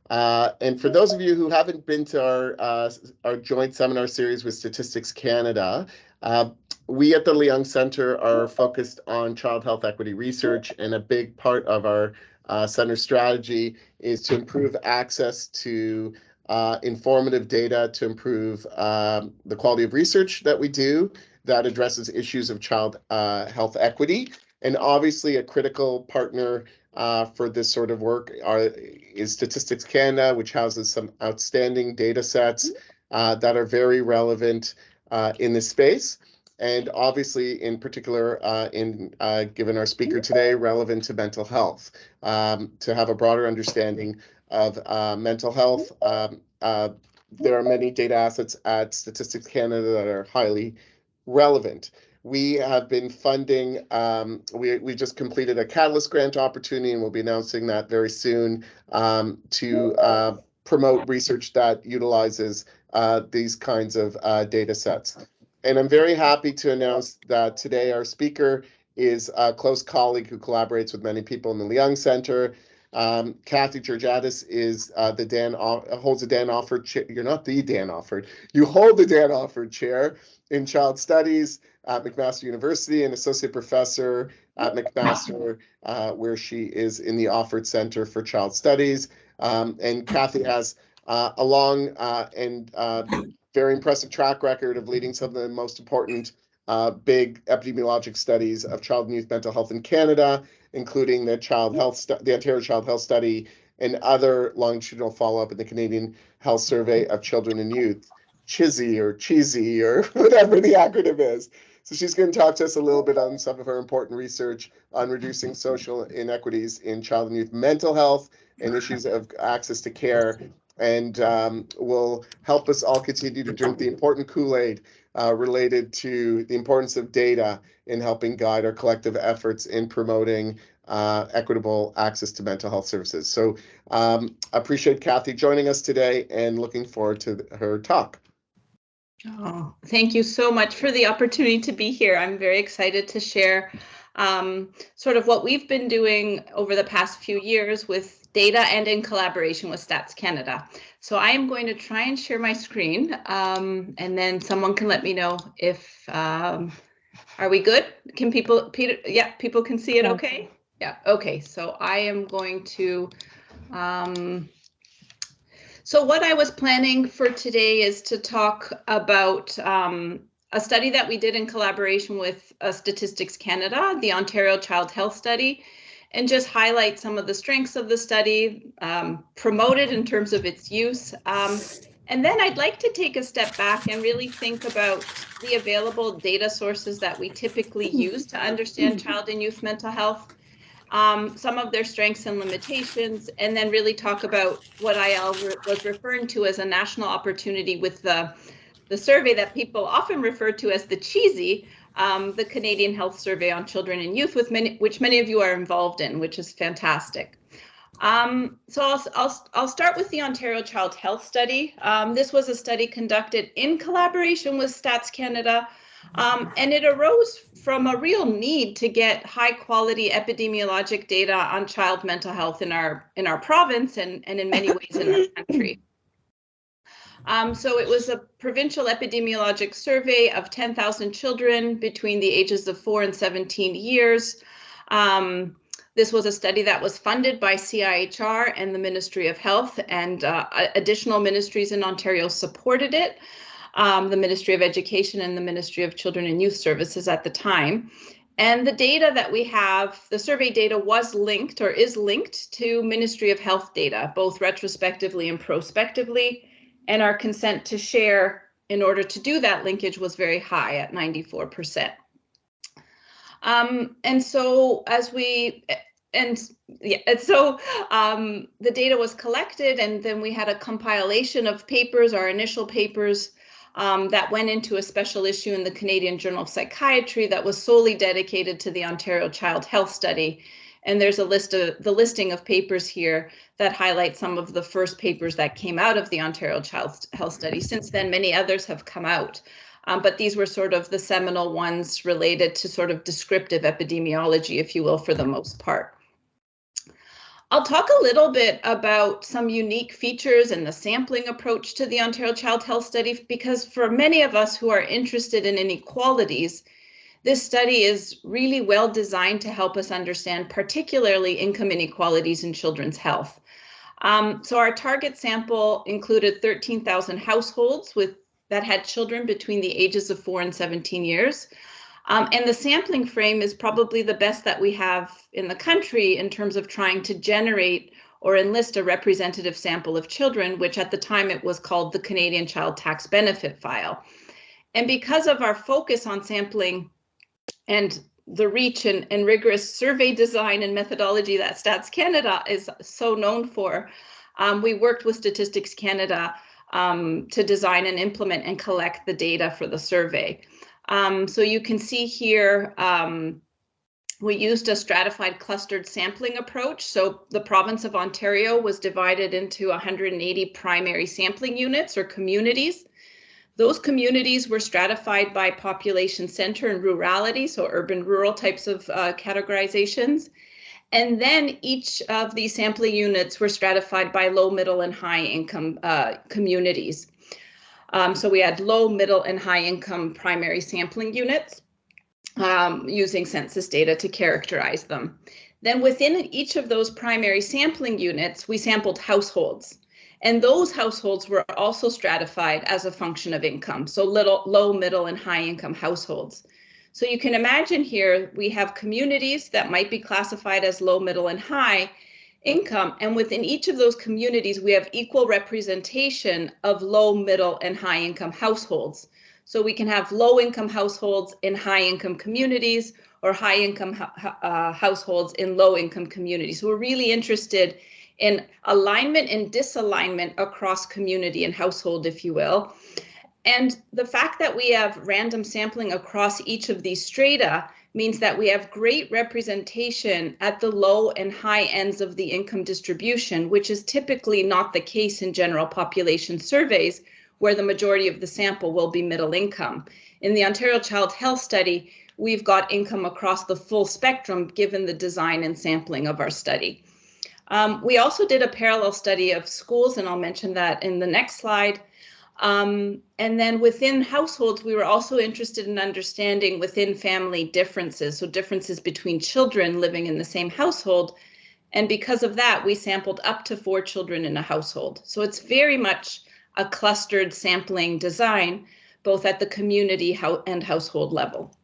And for those of you who haven't been to our joint seminar series with Statistics Canada, we at the Leong Centre are focused on child health equity research, and a big part of our center strategy is to improve access to informative data, to improve the quality of research that we do that addresses issues of child health equity. And obviously a critical partner for this sort of work is Statistics Canada, which houses some outstanding data sets that are very relevant in this space. And obviously, in particular, given our speaker today, relevant to mental health, to have a broader understanding of mental health. There are many data assets at Statistics Canada that are highly relevant. We have been funding, we just completed a Catalyst grant opportunity, and we'll be announcing that very soon, to promote research that utilizes these kinds of data sets. And I'm very happy to announce that today our speaker is a close colleague who collaborates with many people in the Leong Centre. Kathy Georgiades is holds the Dan Offord chair. You're not the Dan Offord. You hold the Dan Offord chair in Child Studies at McMaster University, and associate professor at McMaster, where she is in the Offord Center for Child Studies. And Kathy has a long and very impressive track record of leading some of the most important big epidemiologic studies of child and youth mental health in Canada, including the Ontario Child Health Study and other longitudinal follow-up in the Canadian Health Survey of Children and Youth, CHISY or CHEESY or whatever the acronym is. So she's going to talk to us a little bit on some of her important research on reducing social inequities in child and youth mental health and issues of access to care, and will help us all continue to drink the important Kool-Aid related to the importance of data in helping guide our collective efforts in promoting equitable access to mental health services. So appreciate Kathy joining us today and looking forward to her talk. Oh, thank you so much for the opportunity to be here. I'm very excited to share sort of what we've been doing over the past few years with data and in collaboration with Stats Canada. So I am going to try and share my screen, and then someone can let me know if, are we good? Can people, Peter, yeah, people can see it okay? Yeah, okay, so I am going to, so what I was planning for today is to talk about a study that we did in collaboration with Statistics Canada, the Ontario Child Health Study, and just highlight some of the strengths of the study, promote it in terms of its use. And then I'd like to take a step back and really think about the available data sources that we typically use to understand child and youth mental health, some of their strengths and limitations, and then really talk about what I was referring to as a national opportunity with the survey that people often refer to as the CHEESY, the Canadian Health Survey on Children and Youth, which many of you are involved in, which is fantastic. So I'll start with the Ontario Child Health Study. This was a study conducted in collaboration with Stats Canada, and it arose from a real need to get high quality epidemiologic data on child mental health in our province and in many ways in our country. So it was a provincial epidemiologic survey of 10,000 children between the ages of 4 and 17 years. This was a study that was funded by CIHR and the Ministry of Health, and additional ministries in Ontario supported it. The Ministry of Education and the Ministry of Children and Youth Services at the time. And the data that we have, the survey data was linked or is linked to Ministry of Health data, both retrospectively and prospectively. And our consent to share in order to do that linkage was very high at 94%. And so the data was collected, and then we had a compilation of papers, our initial papers, that went into a special issue in the Canadian Journal of Psychiatry that was solely dedicated to the Ontario Child Health Study. And there's a listing of papers here that highlight some of the first papers that came out of the Ontario Child Health Study. Since then, many others have come out, but these were sort of the seminal ones related to sort of descriptive epidemiology, if you will, for the most part. I'll talk a little bit about some unique features and the sampling approach to the Ontario Child Health Study, because for many of us who are interested in inequalities, this study is really well designed to help us understand particularly income inequalities in children's health. So our target sample included 13,000 households that had children between the ages of 4 and 17 years. And the sampling frame is probably the best that we have in the country in terms of trying to generate or enlist a representative sample of children, which at the time it was called the Canadian Child Tax Benefit File. And because of our focus on sampling and the reach and rigorous survey design and methodology that Stats Canada is so known for, we worked with Statistics Canada to design and implement and collect the data for the survey. So you can see here, we used a stratified clustered sampling approach. So the province of Ontario was divided into 180 primary sampling units or communities. Those communities were stratified by population center and rurality, so urban rural types of categorizations. And then each of these sampling units were stratified by low, middle, and high income communities. So we had low, middle, and high income primary sampling units using census data to characterize them. Then within each of those primary sampling units, we sampled households. And those households were also stratified as a function of income, so low, middle, and high income households. So you can imagine here we have communities that might be classified as low, middle, and high income, and within each of those communities we have equal representation of low, middle, and high income households. So we can have low income households in high income communities or high income households in low income communities. So we're really interested in alignment and disalignment across community and household, if you will. And the fact that we have random sampling across each of these strata means that we have great representation at the low and high ends of the income distribution, which is typically not the case in general population surveys, where the majority of the sample will be middle income. In the Ontario Child Health Study, we've got income across the full spectrum given the design and sampling of our study. We also did a parallel study of schools, and I'll mention that in the next slide. And then within households, we were also interested in understanding within family differences, so differences between children living in the same household. And because of that, we sampled up to 4 children in a household. So it's very much a clustered sampling design, both at the community and household level.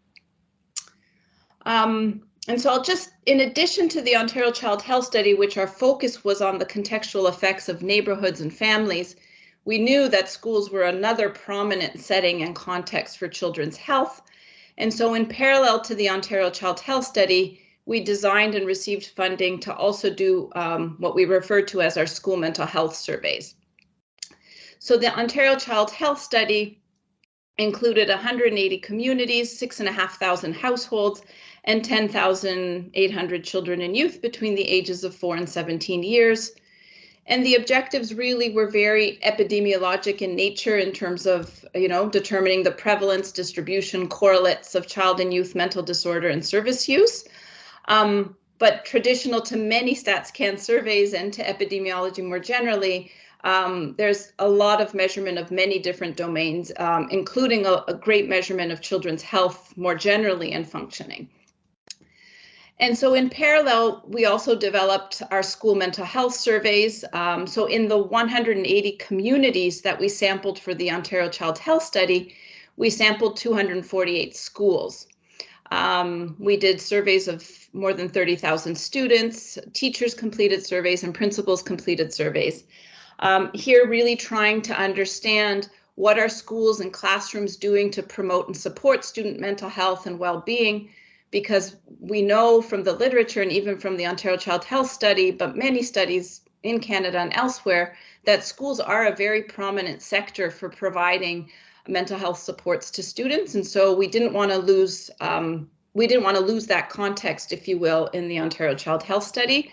And so I'll just, in addition to the Ontario Child Health Study, which our focus was on the contextual effects of neighborhoods and families, we knew that schools were another prominent setting and context for children's health. And so in parallel to the Ontario Child Health Study, we designed and received funding to also do what we refer to as our school mental health surveys. So the Ontario Child Health Study included 180 communities, 6,500 households, and 10,800 children and youth between the ages of 4 and 17 years. And the objectives really were very epidemiologic in nature in terms of, determining the prevalence, distribution, correlates of child and youth mental disorder and service use. But traditional to many StatCan surveys and to epidemiology more generally, there's a lot of measurement of many different domains, including a great measurement of children's health more generally and functioning. And so in parallel, we also developed our school mental health surveys. So in the 180 communities that we sampled for the Ontario Child Health Study, we sampled 248 schools. We did surveys of more than 30,000 students, teachers completed surveys, and principals completed surveys. Here really trying to understand what are schools and classrooms doing to promote and support student mental health and well-being, because we know from the literature and even from the Ontario Child Health Study, but many studies in Canada and elsewhere, that schools are a very prominent sector for providing mental health supports to students. And so we didn't want to lose that context, if you will, in the Ontario Child Health Study.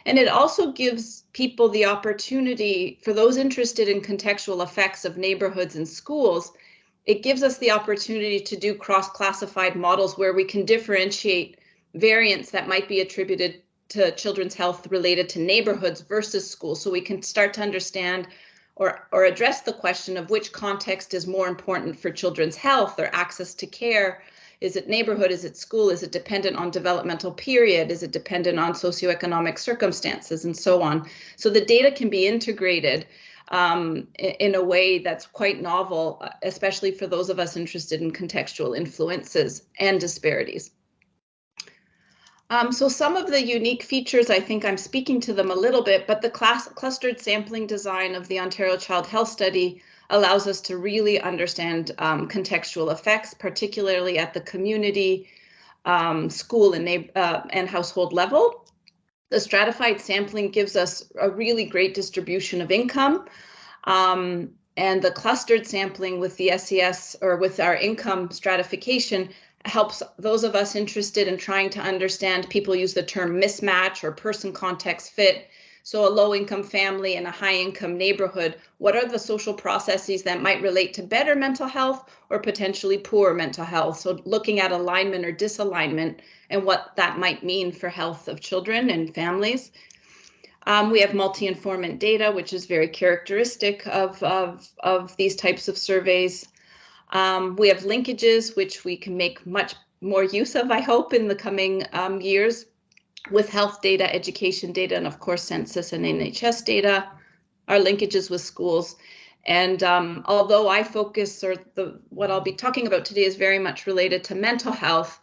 And it also gives people the opportunity, for those interested in contextual effects of neighborhoods and schools, it gives us the opportunity to do cross-classified models where we can differentiate variants that might be attributed to children's health related to neighborhoods versus schools, so we can start to understand or address the question of which context is more important for children's health or access to care. Is it neighborhood? Is it school? Is it dependent on developmental period? Is it dependent on socioeconomic circumstances, and so on? So the data can be integrated in a way that's quite novel, especially for those of us interested in contextual influences and disparities. So some of the unique features, I think I'm speaking to them a little bit, but the clustered sampling design of the Ontario Child Health Study allows us to really understand contextual effects, particularly at the community, school, and household level. The stratified sampling gives us a really great distribution of income, and the clustered sampling with the SES, or with our income stratification, helps those of us interested in trying to understand. People use the term mismatch or person context fit. So a low income family in a high income neighborhood, what are the social processes that might relate to better mental health or potentially poor mental health? So looking at alignment or disalignment and what that might mean for health of children and families. We have multi-informant data, which is very characteristic of these types of surveys. We have linkages, which we can make much more use of, I hope, in the coming years, with health data, education data, and of course, census and NHS data, our linkages with schools. And although I focus, or what I'll be talking about today is very much related to mental health,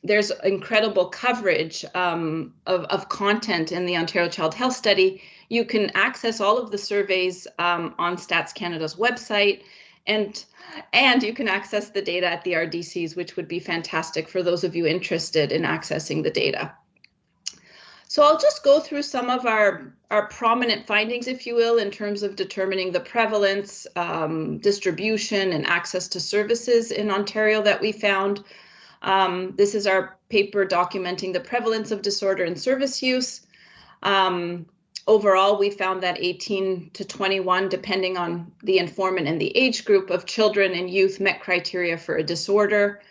there's incredible coverage of content in the Ontario Child Health Study. You can access all of the surveys on Stats Canada's website, and you can access the data at the RDCs, which would be fantastic for those of you interested in accessing the data. So I'll just go through some of our prominent findings, if you will, in terms of determining the prevalence, distribution, and access to services in Ontario that we found. This is our paper documenting the prevalence of disorder and service use. Overall, we found that 18 to 21, depending on the informant and the age group of children and youth, met criteria for a disorder.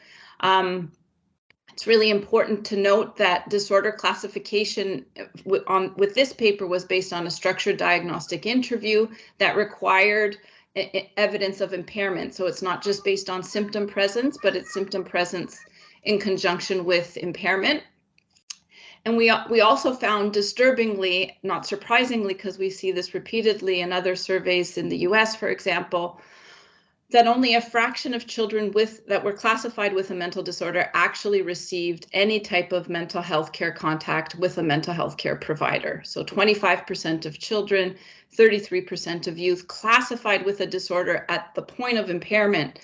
It's really important to note that disorder classification with this paper was based on a structured diagnostic interview that required evidence of impairment. So it's not just based on symptom presence, but it's symptom presence in conjunction with impairment. And we also found, disturbingly, not surprisingly, because we see this repeatedly in other surveys in the US, for example, that only a fraction of children that were classified with a mental disorder actually received any type of mental health care contact with a mental health care provider. So 25% of children, 33% of youth classified with a disorder at the point of impairment,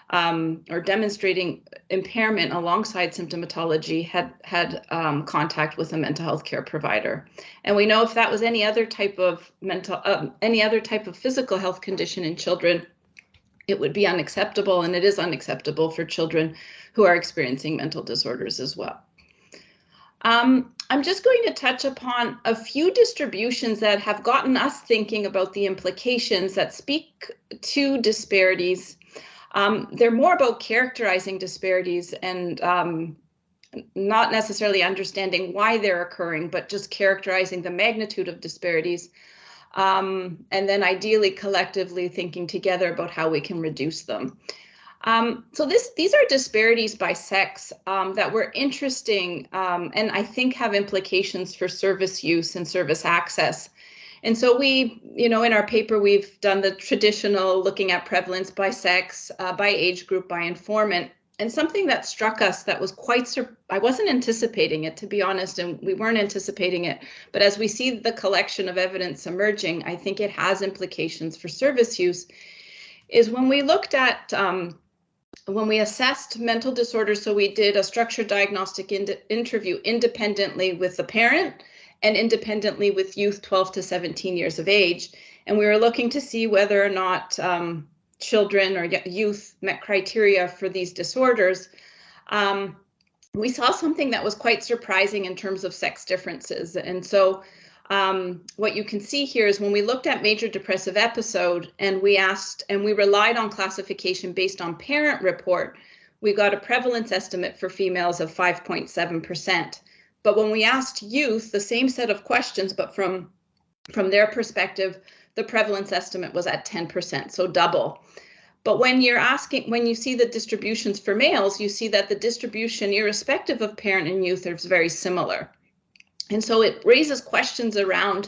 or demonstrating impairment alongside symptomatology, had contact with a mental health care provider. And we know if that was any other type of physical health condition in children, it would be unacceptable, and it is unacceptable for children who are experiencing mental disorders as well. I'm just going to touch upon a few distributions that have gotten us thinking about the implications that speak to disparities. They're more about characterizing disparities and not necessarily understanding why they're occurring, but just characterizing the magnitude of disparities. And then ideally collectively thinking together about how we can reduce them. So these are disparities by sex that were interesting and I think have implications for service use and service access. And so we, in our paper, we've done the traditional looking at prevalence by sex, by age group, by informant. And something that struck us that was I wasn't anticipating it, to be honest, and we weren't anticipating it. But as we see the collection of evidence emerging, I think it has implications for service use, is when we looked at, when we assessed mental disorders, so we did a structured diagnostic interview independently with the parent and independently with youth 12 to 17 years of age. And we were looking to see whether or not children or youth met criteria for these disorders. We saw something that was quite surprising in terms of sex differences. And so what you can see here is when we looked at major depressive episode and we relied on classification based on parent report, we got a prevalence estimate for females of 5.7%. But when we asked youth the same set of questions, but from their perspective, the prevalence estimate was at 10%, so double. But when you see the distributions for males, you see that the distribution, irrespective of parent and youth, is very similar. And so it raises questions around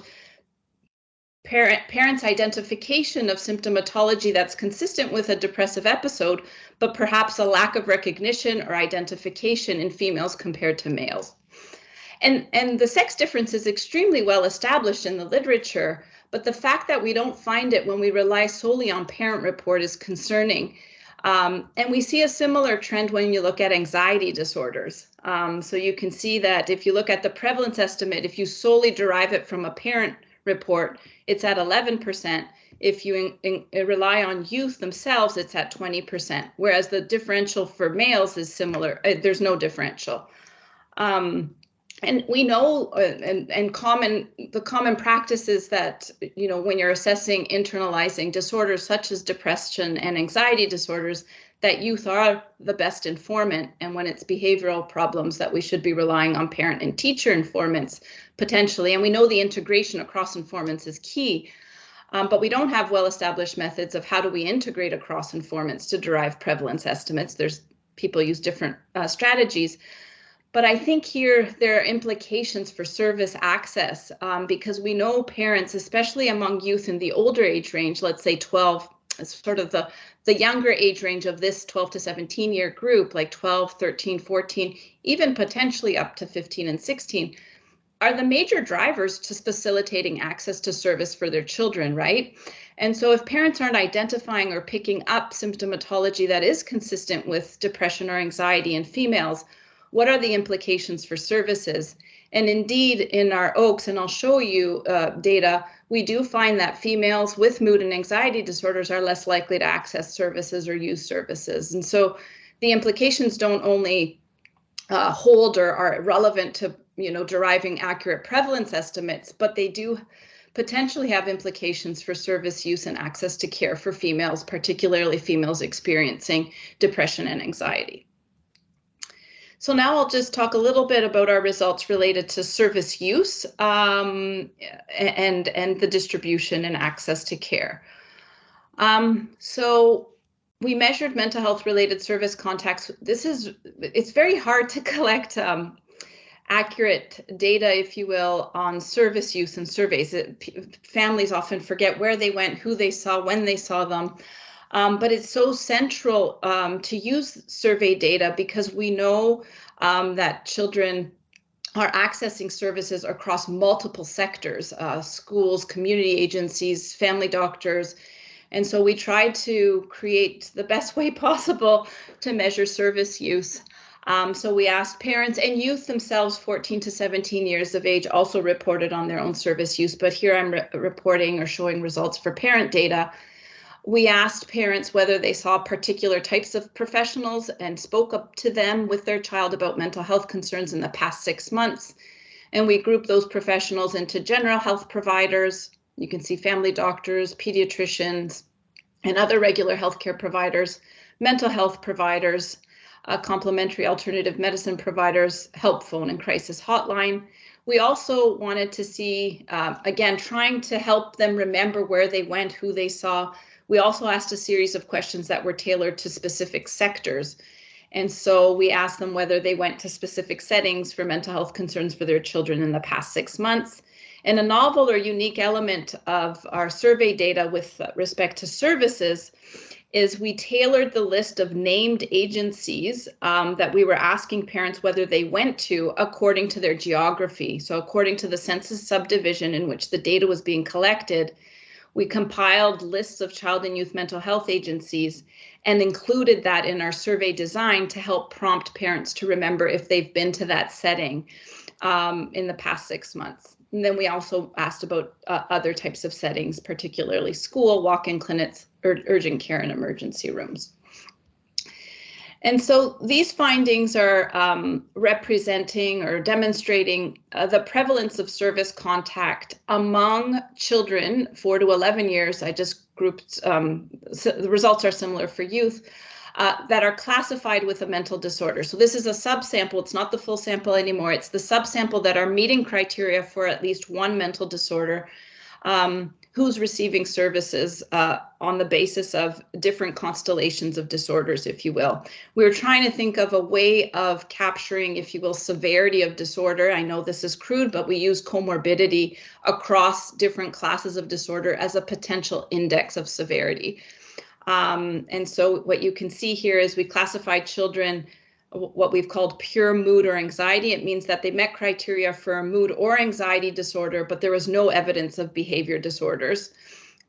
parents' identification of symptomatology that's consistent with a depressive episode, but perhaps a lack of recognition or identification in females compared to males. And the sex difference is extremely well established in the literature, but the fact that we don't find it when we rely solely on parent report is concerning. And we see a similar trend when you look at anxiety disorders. So you can see that if you look at the prevalence estimate, if you solely derive it from a parent report, it's at 11%. If you rely on youth themselves, it's at 20%, whereas the differential for males is similar. There's no differential. And we know, the common practice is that, when you're assessing internalizing disorders such as depression and anxiety disorders, that youth are the best informant. And when it's behavioral problems, that we should be relying on parent and teacher informants potentially. And we know the integration across informants is key, but we don't have well-established methods of how do we integrate across informants to derive prevalence estimates. People use different strategies. But I think here there are implications for service access because we know parents, especially among youth in the older age range, let's say 12, sort of the younger age range of this 12 to 17 year group, like 12, 13, 14, even potentially up to 15 and 16, are the major drivers to facilitating access to service for their children, right? And so if parents aren't identifying or picking up symptomatology that is consistent with depression or anxiety in females, what are the implications for services? And indeed, in our OAKS, and I'll show you data, we do find that females with mood and anxiety disorders are less likely to access services or use services. And so the implications don't only hold or are relevant to deriving accurate prevalence estimates, but they do potentially have implications for service use and access to care for females, particularly females experiencing depression and anxiety. So now I'll just talk a little bit about our results related to service use and the distribution and access to care. So we measured mental health related service contacts. It's very hard to collect accurate data, if you will, on service use and surveys. Families often forget where they went, who they saw, when they saw them. But it's so central to use survey data because we know that children are accessing services across multiple sectors, schools, community agencies, family doctors. And so we tried to create the best way possible to measure service use. So we asked parents and youth themselves, 14 to 17 years of age, also reported on their own service use. But here I'm reporting or showing results for parent data. We asked parents whether they saw particular types of professionals and spoke up to them with their child about mental health concerns in the past 6 months. And we grouped those professionals into general health providers. You can see family doctors, pediatricians, and other regular healthcare providers, mental health providers, complementary alternative medicine providers, help phone and crisis hotline. We also wanted to see, again, trying to help them remember where they went, who they saw. We also asked a series of questions that were tailored to specific sectors. And so we asked them whether they went to specific settings for mental health concerns for their children in the past 6 months. And a novel or unique element of our survey data with respect to services is we tailored the list of named agencies that we were asking parents whether they went to according to their geography. So according to the census subdivision in which the data was being collected, we compiled lists of child and youth mental health agencies and included that in our survey design to help prompt parents to remember if they've been to that setting in the past 6 months. And then we also asked about other types of settings, particularly school, walk-in clinics, urgent care, and emergency rooms. And so these findings are representing or demonstrating the prevalence of service contact among children 4 to 11 years. I just grouped, so the results are similar for youth, that are classified with a mental disorder. So this is a subsample. It's not the full sample anymore. It's the subsample that are meeting criteria for at least one mental disorder, who's receiving services on the basis of different constellations of disorders, if you will. We were trying to think of a way of capturing, if you will, severity of disorder. I know this is crude, but we use comorbidity across different classes of disorder as a potential index of severity. And so what you can see here is we classified children what we've called pure mood or anxiety. It means that they met criteria for a mood or anxiety disorder, but there was no evidence of behavior disorders.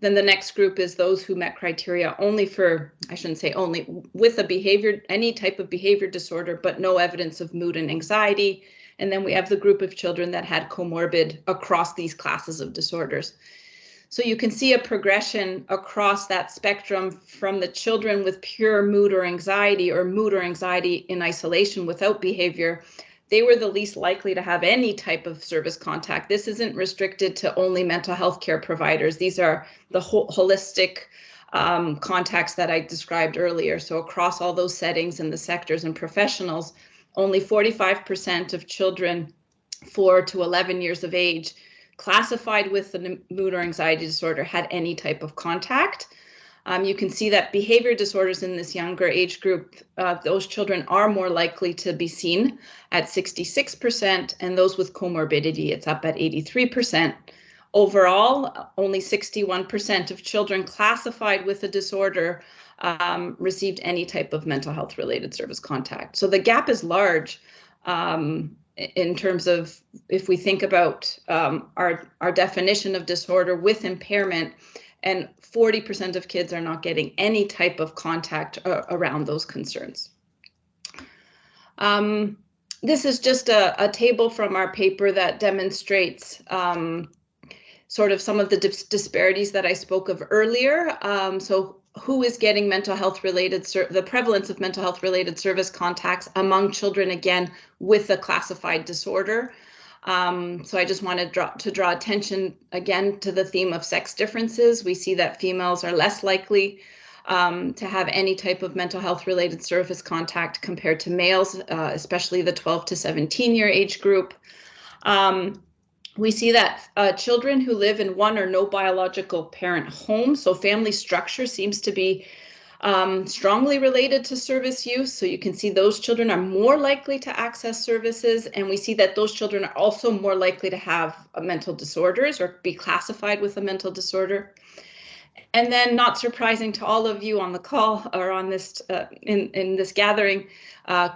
Then the next group is those who met criteria only for, I shouldn't say only, with a behavior, any type of behavior disorder, but no evidence of mood and anxiety. And then we have the group of children that had comorbid across these classes of disorders. So you can see a progression across that spectrum from the children with pure mood or anxiety in isolation without behavior. They were the least likely to have any type of service contact. This isn't restricted to only mental health care providers. These are the holistic contacts that I described earlier. So across all those settings and the sectors and professionals, only 45% of children 4 to 11 years of age classified with a mood or anxiety disorder had any type of contact. You can see that behavior disorders in this younger age group, those children are more likely to be seen at 66%, and those with comorbidity, it's up at 83%. Overall, only 61% of children classified with a disorder received any type of mental health related service contact. So the gap is large. In terms of, if we think about our definition of disorder with impairment, and 40% of kids are not getting any type of contact around those concerns. This is just a table from our paper that demonstrates sort of some of the disparities that I spoke of earlier. So who is getting mental health related, the prevalence of mental health related service contacts among children, again, with a classified disorder. So I just wanted to draw attention again to the theme of sex differences. We see that females are less likely to have any type of mental health related service contact compared to males, especially the 12 to 17 year age group. We see that children who live in one or no biological parent home, so family structure seems to be strongly related to service use. So you can see those children are more likely to access services, and we see that those children are also more likely to have mental disorders or be classified with a mental disorder. And then, not surprising to all of you on the call or on this in this gathering,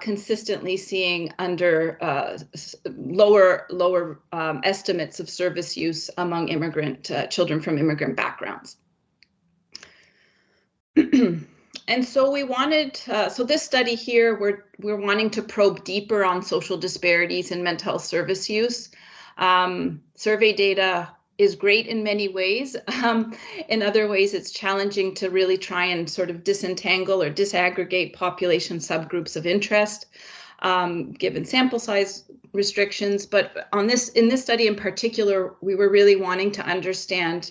consistently seeing under lower estimates of service use among immigrant children from immigrant backgrounds. And so we wanted, so this study here, we're wanting to probe deeper on social disparities in mental health service use. Survey data is great in many ways. In other ways, it's challenging to really try and sort of disentangle or disaggregate population subgroups of interest, given sample size restrictions. But in this study in particular, we were really wanting to understand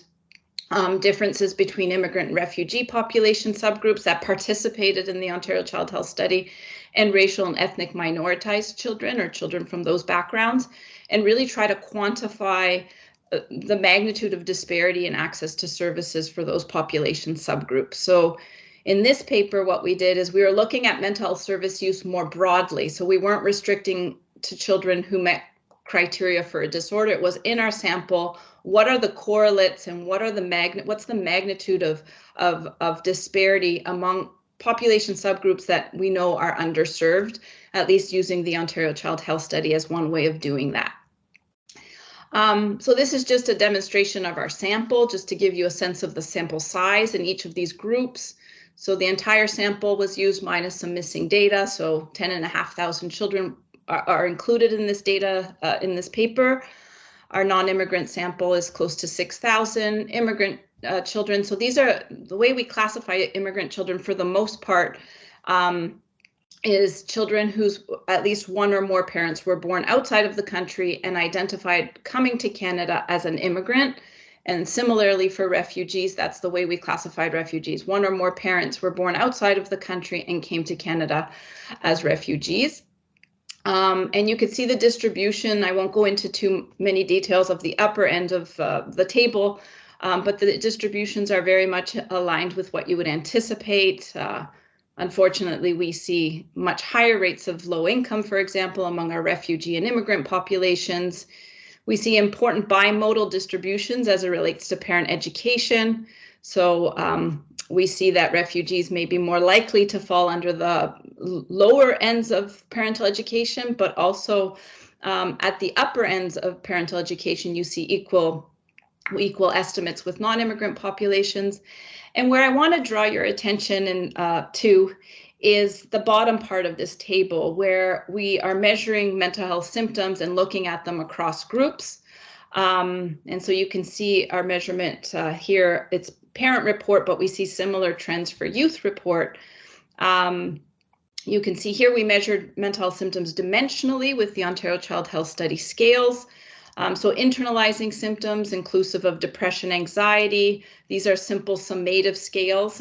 differences between immigrant and refugee population subgroups that participated in the Ontario Child Health Study and racial and ethnic minoritized children or children from those backgrounds, and really try to quantify the magnitude of disparity in access to services for those population subgroups. So in this paper, what we did is we were looking at mental health service use more broadly. So we weren't restricting to children who met criteria for a disorder. It was in our sample, what are the correlates and what's the magnitude of disparity among population subgroups that we know are underserved, at least using the Ontario Child Health Study as one way of doing that. So this is just a demonstration of our sample, just to give you a sense of the sample size in each of these groups. So the entire sample was used minus some missing data. So 10,500 children are included in this data in this paper. Our non-immigrant sample is close to 6,000 immigrant children. So these are the way we classify immigrant children for the most part. Is children whose at least one or more parents were born outside of the country and identified coming to Canada as an immigrant, And similarly for refugees, that's the way we classified refugees. One or more parents were born outside of the country and came to Canada as refugees. And you can see the distribution. I won't go into too many details of the upper end of the table, but the distributions are very much aligned with what you would anticipate. Unfortunately, we see much higher rates of low income, for example, among our refugee and immigrant populations. We see important bimodal distributions as it relates to parent education. So we see that refugees may be more likely to fall under the lower ends of parental education, but also at the upper ends of parental education, you see equal estimates with non-immigrant populations. And where I want to draw your attention to is the bottom part of this table, where we are measuring mental health symptoms and looking at them across groups. And so you can see our measurement here. It's parent report, but we see similar trends for youth report. You can see here we measured mental health symptoms dimensionally with the Ontario Child Health Study scales. So internalizing symptoms inclusive of depression, anxiety, these are simple summative scales.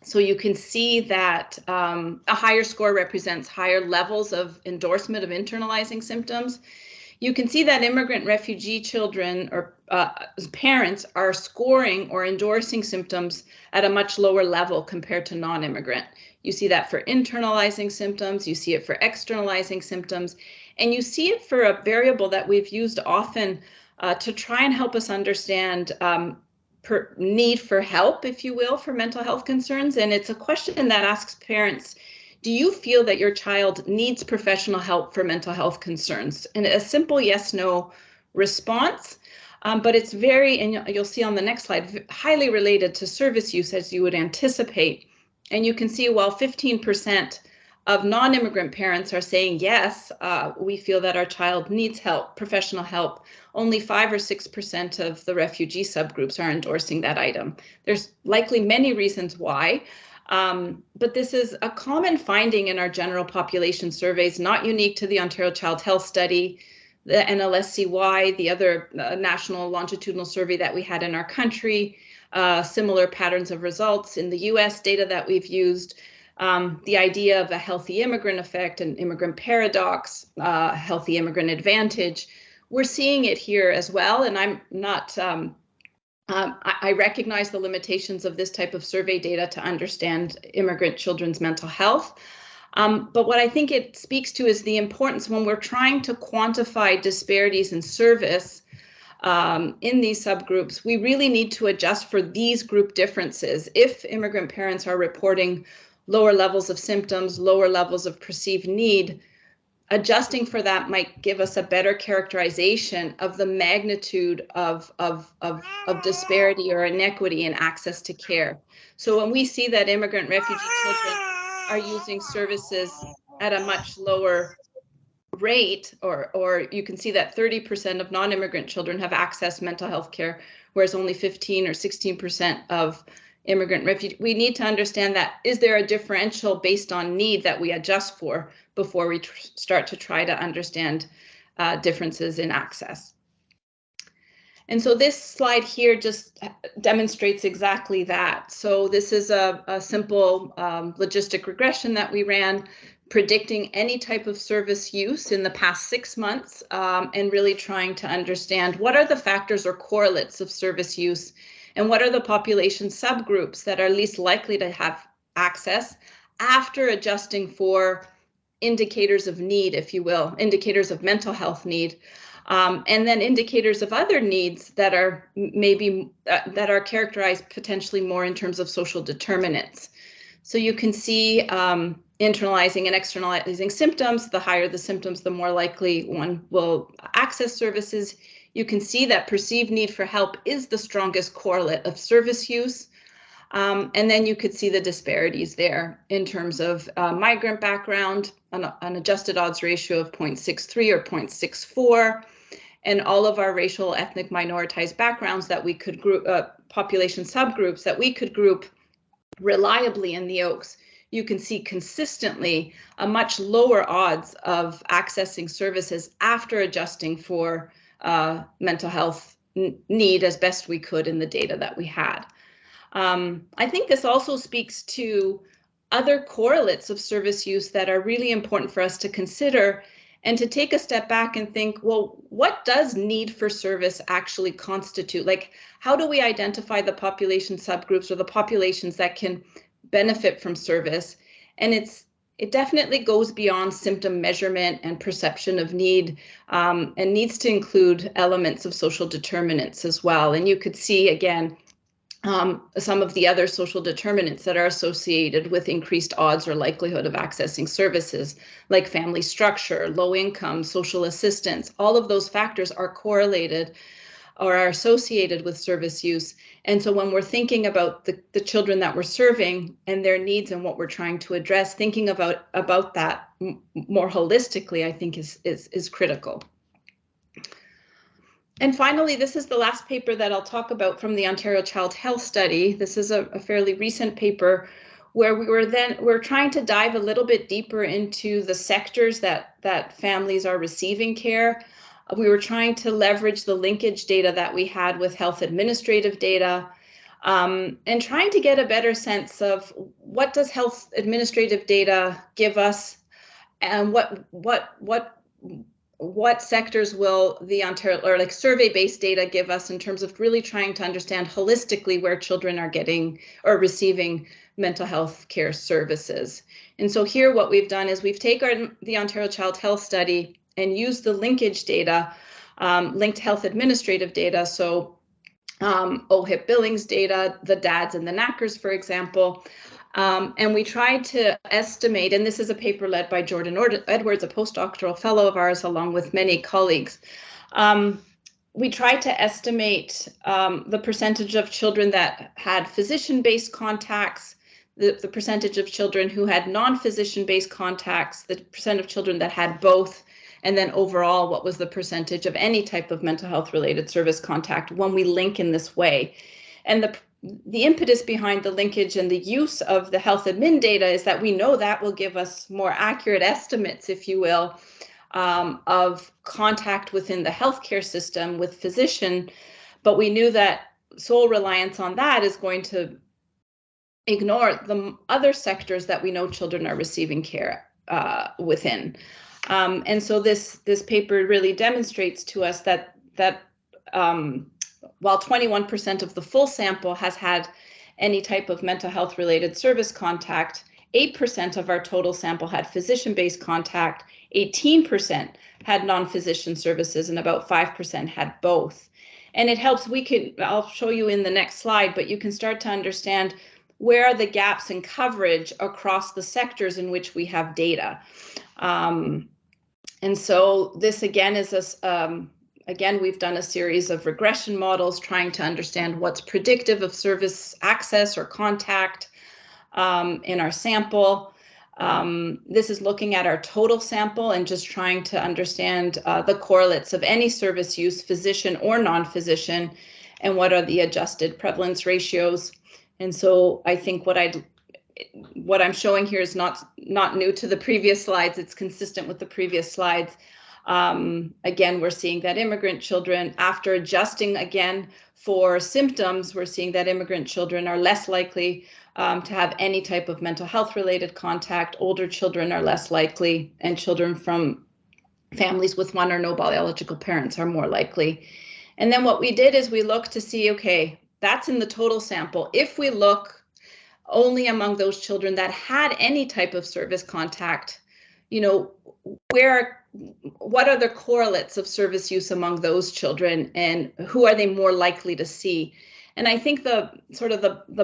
So you can see that a higher score represents higher levels of endorsement of internalizing symptoms. You can see that immigrant refugee children or parents are scoring or endorsing symptoms at a much lower level compared to non-immigrant. You see that for internalizing symptoms, you see it for externalizing symptoms, and you see it for a variable that we've used often to try and help us understand need for help, if you will, for mental health concerns. And it's a question that asks parents, do you feel that your child needs professional help for mental health concerns? And a simple yes/no response, but it's very, and you'll see on the next slide, highly related to service use as you would anticipate. And you can see while 15% of non-immigrant parents are saying, yes, we feel that our child needs help, professional help, only 5 or 6% of the refugee subgroups are endorsing that item. There's likely many reasons why. But this is a common finding in our general population surveys, not unique to the Ontario Child Health Study, the NLSCY, the other national longitudinal survey that we had in our country, similar patterns of results in the US data that we've used, the idea of a healthy immigrant effect and immigrant paradox, healthy immigrant advantage. We're seeing it here as well, and I'm not I recognize the limitations of this type of survey data to understand immigrant children's mental health. But what I think it speaks to is the importance when we're trying to quantify disparities in service in these subgroups, we really need to adjust for these group differences. If immigrant parents are reporting lower levels of symptoms, lower levels of perceived need, adjusting for that might give us a better characterization of the magnitude of disparity or inequity in access to care. So when we see that immigrant refugee children are using services at a much lower rate, or you can see that 30% of non-immigrant children have accessed mental health care, whereas only 15 or 16% of immigrant refugee, we need to understand that, is there a differential based on need that we adjust for before we start to try to understand differences in access. And so this slide here just demonstrates exactly that. So this is a simple logistic regression that we ran, predicting any type of service use in the past 6 months, and really trying to understand what are the factors or correlates of service use, and what are the population subgroups that are least likely to have access after adjusting for indicators of need, if you will, indicators of mental health need, and then indicators of other needs that are maybe that are characterized potentially more in terms of social determinants. So you can see internalizing and externalizing symptoms. The higher the symptoms, the more likely one will access services. You can see that perceived need for help is the strongest correlate of service use. And then you could see the disparities there in terms of migrant background, an adjusted odds ratio of 0.63 or 0.64, and all of our racial, ethnic, minoritized backgrounds that we could group, population subgroups that we could group reliably in the Oaks. You can see consistently a much lower odds of accessing services after adjusting for mental health need as best we could in the data that we had. I think this also speaks to other correlates of service use that are really important for us to consider and to take a step back and think, well, what does need for service actually constitute? Like, how do we identify the population subgroups or the populations that can benefit from service? And it definitely goes beyond symptom measurement and perception of need, and needs to include elements of social determinants as well. And you could see, again, some of the other social determinants that are associated with increased odds or likelihood of accessing services, like family structure, low income, social assistance. All of those factors are correlated or are associated with service use. And so when we're thinking about the children that we're serving and their needs and what we're trying to address, thinking about that more holistically, I think is critical. And finally, this is the last paper that I'll talk about from the Ontario Child Health Study. This is a fairly recent paper where we're trying to dive a little bit deeper into the sectors that families are receiving care. We were trying to leverage the linkage data that we had with health administrative data, and trying to get a better sense of what does health administrative data give us, and what sectors will the Ontario or like survey-based data give us in terms of really trying to understand holistically where children are getting or receiving mental health care services. And so here what we've done is we've taken the Ontario Child Health Study and used the linkage data, linked health administrative data, so OHIP billings data, the DADS and the NACRs, for example. And we tried to estimate, and this is a paper led by Jordan Edwards, a postdoctoral fellow of ours, along with many colleagues. We tried to estimate the percentage of children that had physician-based contacts, the percentage of children who had non-physician-based contacts, the percent of children that had both, and then overall, what was the percentage of any type of mental health related service contact when we link in this way. And the impetus behind the linkage and the use of the health admin data is that we know that will give us more accurate estimates, if you will, of contact within the healthcare system with physician. But we knew that sole reliance on that is going to ignore the other sectors that we know children are receiving care within. And so this paper really demonstrates to us that while 21% of the full sample has had any type of mental health related service contact, 8% of our total sample had physician-based contact, 18% had non-physician services, and about 5% had both. And it helps, I'll show you in the next slide, but you can start to understand where are the gaps in coverage across the sectors in which we have data. And so this again is again, we've done a series of regression models trying to understand what's predictive of service access or contact in our sample. This is looking at our total sample and just trying to understand the correlates of any service use, physician or non-physician, and what are the adjusted prevalence ratios. And so I think what I'm showing here is not new to the previous slides. It's consistent with the previous slides. Again, we're seeing that immigrant children, after adjusting again for symptoms, we're seeing that immigrant children are less likely to have any type of mental health related contact. Older children are less likely, and children from families with one or no biological parents are more likely. And then what we did is we looked to see, okay, that's in the total sample. If we look only among those children that had any type of service contact, you know, what are the correlates of service use among those children, and who are they more likely to see? And I think the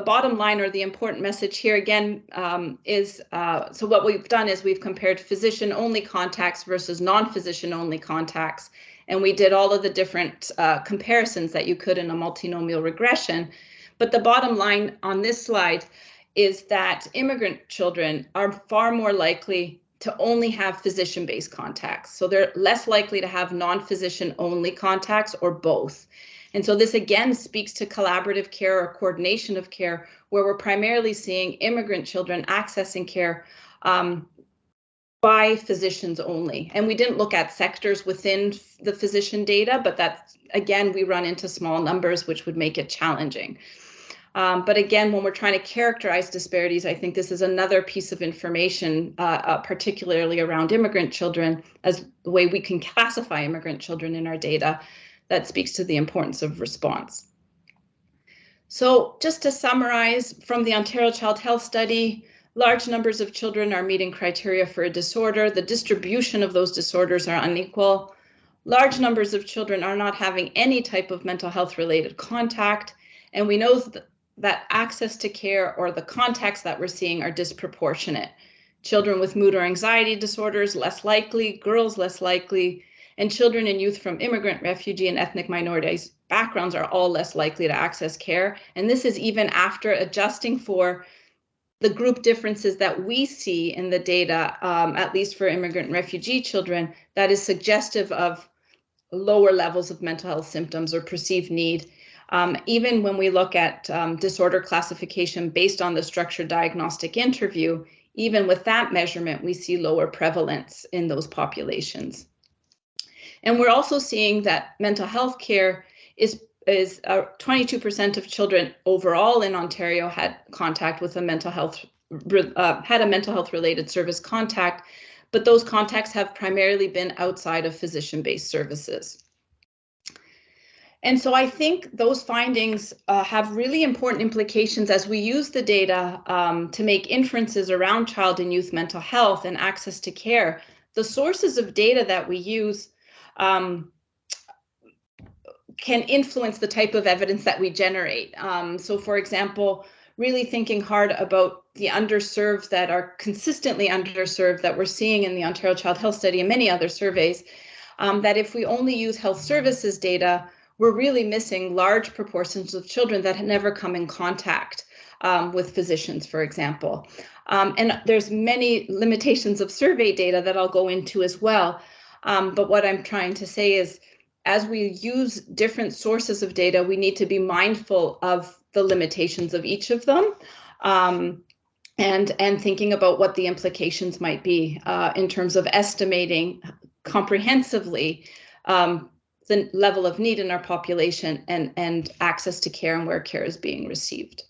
bottom line, or the important message here again, is so what we've done is we've compared physician only contacts versus non-physician only contacts, and we did all of the different comparisons that you could in a multinomial regression. But the bottom line on this slide is that immigrant children are far more likely to only have physician-based contacts. So they're less likely to have non-physician only contacts, or both. And so this again speaks to collaborative care or coordination of care, where we're primarily seeing immigrant children accessing care by physicians only. And we didn't look at sectors within the physician data, but that's, again, we run into small numbers, which would make it challenging. But again, when we're trying to characterize disparities, I think this is another piece of information, particularly around immigrant children, as the way we can classify immigrant children in our data, that speaks to the importance of response. So just to summarize, from the Ontario Child Health Study, large numbers of children are meeting criteria for a disorder. The distribution of those disorders are unequal. Large numbers of children are not having any type of mental health related contact. And we know that access to care, or the contacts that we're seeing, are disproportionate. Children with mood or anxiety disorders, less likely, girls less likely, and children and youth from immigrant, refugee, and ethnic minorities backgrounds are all less likely to access care. And this is even after adjusting for the group differences that we see in the data, at least for immigrant and refugee children, that is suggestive of lower levels of mental health symptoms or perceived need. Even when we look at disorder classification based on the structured diagnostic interview, even with that measurement, we see lower prevalence in those populations. And we're also seeing that mental health care is 22% of children overall in Ontario had contact with a mental health, had a mental health related service contact, but those contacts have primarily been outside of physician-based services. And so I think those findings have really important implications as we use the data to make inferences around child and youth mental health and access to care. The sources of data that we use can influence the type of evidence that we generate. So for example, really thinking hard about the underserved that are consistently underserved that we're seeing in the Ontario Child Health Study and many other surveys, that if we only use health services data, we're really missing large proportions of children that had never come in contact with physicians, for example. And there's many limitations of survey data that I'll go into as well. But what I'm trying to say is, as we use different sources of data, we need to be mindful of the limitations of each of them, and thinking about what the implications might be in terms of estimating comprehensively the level of need in our population and access to care and where care is being received.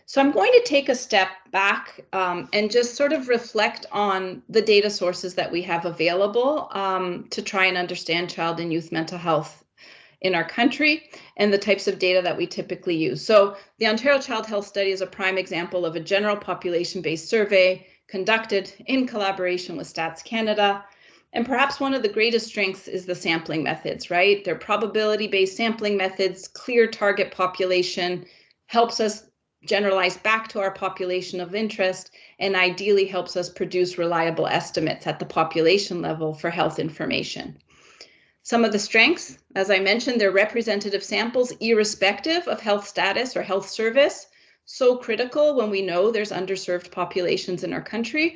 So I'm going to take a step back and just sort of reflect on the data sources that we have available to try and understand child and youth mental health in our country and the types of data that we typically use. So the Ontario Child Health Study is a prime example of a general population-based survey conducted in collaboration with Stats Canada. And perhaps one of the greatest strengths is the sampling methods, right? They're probability-based sampling methods, clear target population, helps us generalize back to our population of interest, and ideally helps us produce reliable estimates at the population level for health information. Some of the strengths, as I mentioned, they're representative samples irrespective of health status or health service, so critical when we know there's underserved populations in our country.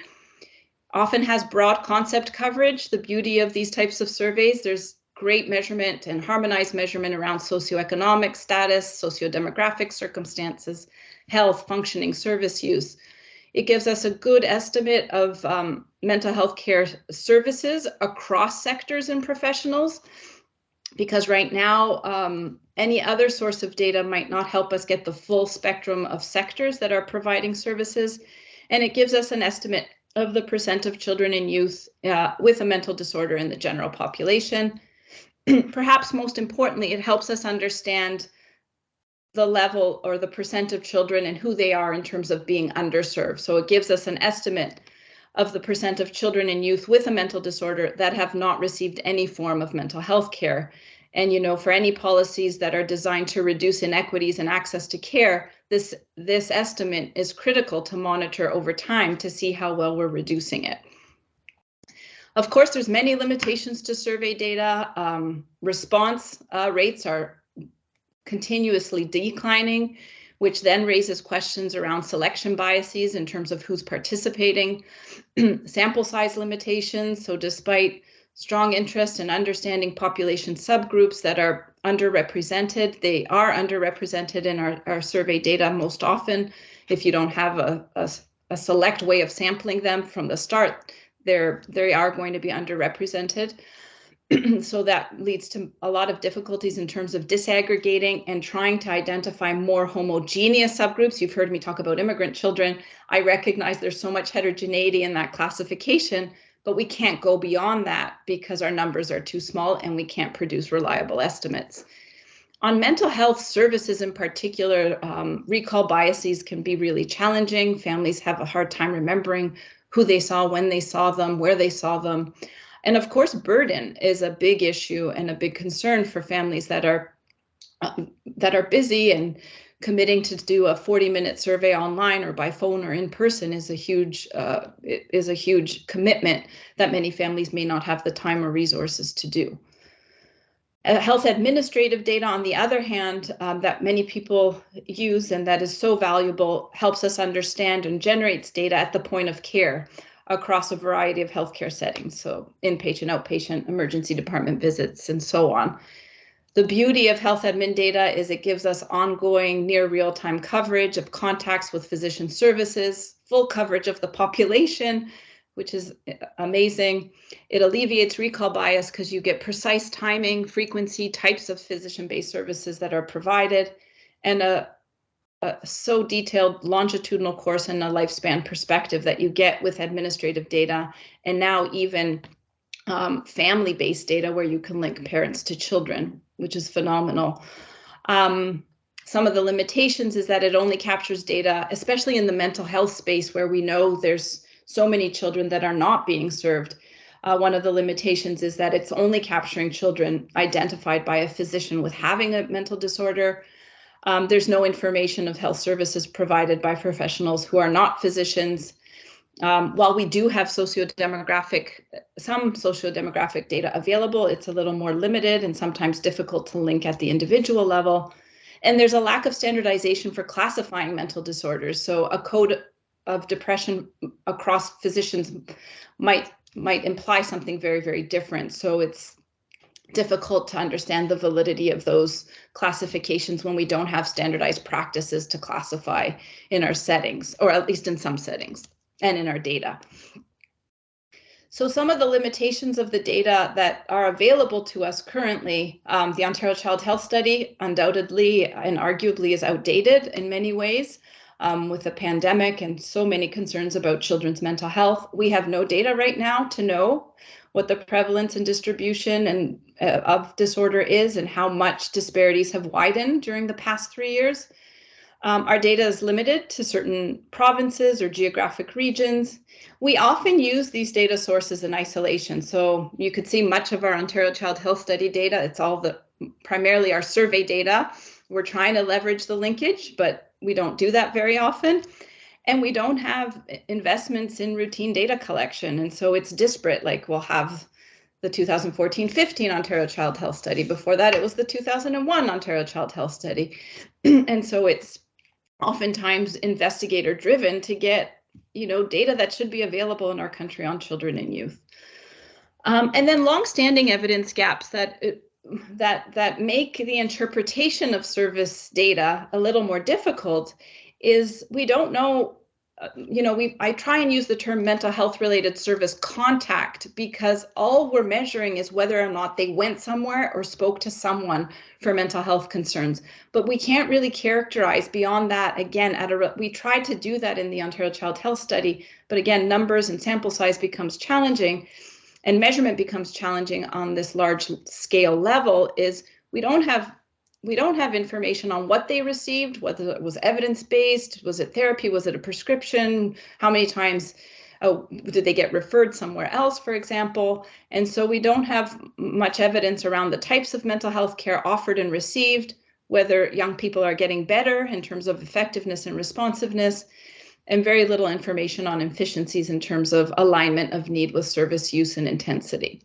Often has broad concept coverage. The beauty of these types of surveys, there's great measurement and harmonized measurement around socioeconomic status, sociodemographic circumstances, health, functioning, service use. It gives us a good estimate of mental health care services across sectors and professionals, because right now, any other source of data might not help us get the full spectrum of sectors that are providing services. And it gives us an estimate of the percent of children and youth with a mental disorder in the general population. Perhaps most importantly, it helps us understand the level or the percent of children and who they are in terms of being underserved. So it gives us an estimate of the percent of children and youth with a mental disorder that have not received any form of mental health care. And, you know, for any policies that are designed to reduce inequities and access to care, this estimate is critical to monitor over time to see how well we're reducing it. Of course, there's many limitations to survey data. Response rates are continuously declining, which then raises questions around selection biases in terms of who's participating, sample size limitations. So despite strong interest in understanding population subgroups that are underrepresented, they are underrepresented in our survey data most often. If you don't have a select way of sampling them from the start, they are going to be underrepresented. So that leads to a lot of difficulties in terms of disaggregating and trying to identify more homogeneous subgroups. You've heard me talk about immigrant children. I recognize there's so much heterogeneity in that classification, but we can't go beyond that because our numbers are too small and we can't produce reliable estimates. On mental health services in particular, recall biases can be really challenging. Families have a hard time remembering who they saw, when they saw them, where they saw them. And of course, burden is a big issue and a big concern for families that are busy, and committing to do a 40-minute survey online or by phone or in person is a huge commitment that many families may not have the time or resources to do. Health administrative data, on the other hand, that many people use and that is so valuable, helps us understand and generates data at the point of care across a variety of healthcare settings, so inpatient, outpatient, emergency department visits, and so on. The beauty of health admin data is it gives us ongoing near real-time coverage of contacts with physician services, full coverage of the population, which is amazing. It alleviates recall bias because you get precise timing, frequency, types of physician-based services that are provided, and a so detailed longitudinal course and a lifespan perspective that you get with administrative data, and now even family-based data where you can link parents to children, which is phenomenal. Some of the limitations is that it only captures data, especially in the mental health space where we know there's so many children that are not being served. One of the limitations is that it's only capturing children identified by a physician with having a mental disorder. There's no information of health services provided by professionals who are not physicians. While we do have some sociodemographic data available, it's a little more limited and sometimes difficult to link at the individual level. And there's a lack of standardization for classifying mental disorders. So a code of depression across physicians might imply something very, very different. So it's difficult to understand the validity of those classifications when we don't have standardized practices to classify in our settings, or at least in some settings and in our data. So some of the limitations of the data that are available to us currently, the Ontario Child Health Study undoubtedly and arguably is outdated in many ways. With the pandemic and so many concerns about children's mental health, we have no data right now to know what the prevalence and distribution of disorder is and how much disparities have widened during the past 3 years. Our data is limited to certain provinces or geographic regions. We often use these data sources in isolation. So you could see much of our Ontario Child Health Study data. It's all primarily our survey data. We're trying to leverage the linkage, but we don't do that very often. And we don't have investments in routine data collection. And so it's disparate. Like we'll have the 2014-15 Ontario Child Health Study. Before that, it was the 2001 Ontario Child Health Study. And so it's oftentimes investigator driven to get, data that should be available in our country on children and youth. And then longstanding evidence gaps that make the interpretation of service data a little more difficult is we don't know, I try and use the term mental health related service contact because all we're measuring is whether or not they went somewhere or spoke to someone for mental health concerns. But we can't really characterize beyond that. Again, we tried to do that in the Ontario Child Health Study, but again, numbers and sample size becomes challenging. And measurement becomes challenging on this large scale level is we don't have information on what they received, whether it was evidence-based, was it therapy, was it a prescription, how many times did they get referred somewhere else, for example. And so we don't have much evidence around the types of mental health care offered and received, whether young people are getting better in terms of effectiveness and responsiveness, and very little information on efficiencies in terms of alignment of need with service use and intensity.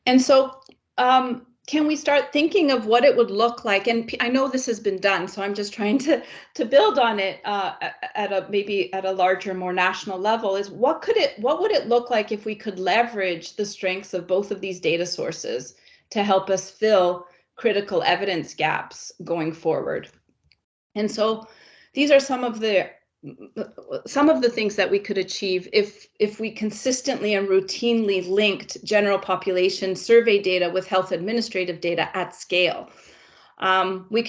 And so can we start thinking of what it would look like? And I know this has been done, so I'm just trying to build on it maybe at a larger, more national level, is what would it look like if we could leverage the strengths of both of these data sources to help us fill critical evidence gaps going forward? And so these are some of the some of the things that we could achieve if we consistently and routinely linked general population survey data with health administrative data at scale. We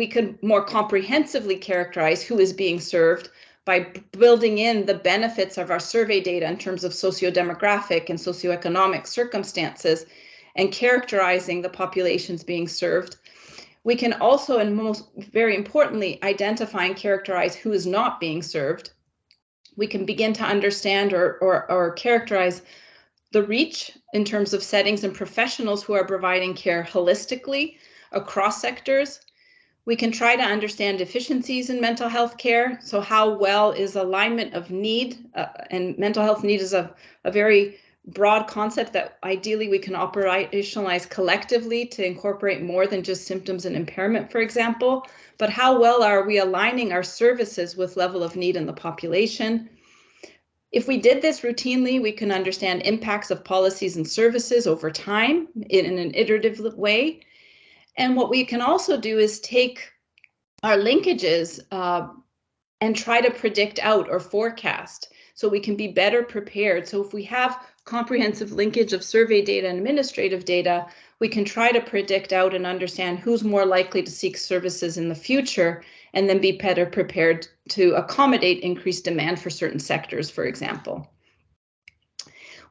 could more comprehensively characterize who is being served by building in the benefits of our survey data in terms of socio-demographic and socioeconomic circumstances and characterizing the populations being served. We can also, and very importantly, identify and characterize who is not being served. We can begin to understand or characterize the reach in terms of settings and professionals who are providing care holistically across sectors. We can try to understand deficiencies in mental health care. So how well is alignment of need, and mental health need is a very broad concept that ideally we can operationalize collectively to incorporate more than just symptoms and impairment, for example. But how well are we aligning our services with level of need in the population? If we did this routinely, we can understand impacts of policies and services over time in an iterative way. And what we can also do is take our linkages and try to predict out or forecast so we can be better prepared. So if we have comprehensive linkage of survey data and administrative data, we can try to predict out and understand who's more likely to seek services in the future and then be better prepared to accommodate increased demand for certain sectors, for example.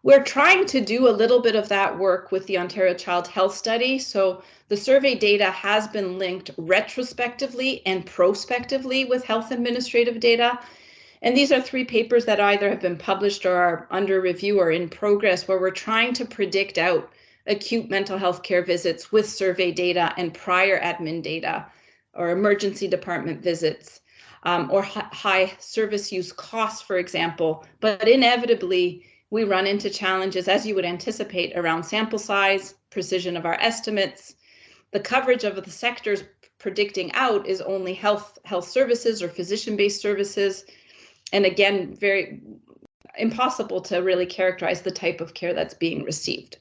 We're trying to do a little bit of that work with the Ontario Child Health Study. So the survey data has been linked retrospectively and prospectively with health administrative data. And these are 3 papers that either have been published or are under review or in progress, where we're trying to predict out acute mental health care visits with survey data and prior admin data, or emergency department visits, or high service use costs, for example. But inevitably, we run into challenges, as you would anticipate, around sample size, precision of our estimates. The coverage of the sectors predicting out is only health services or physician-based services. And again, very impossible to really characterize the type of care that's being received.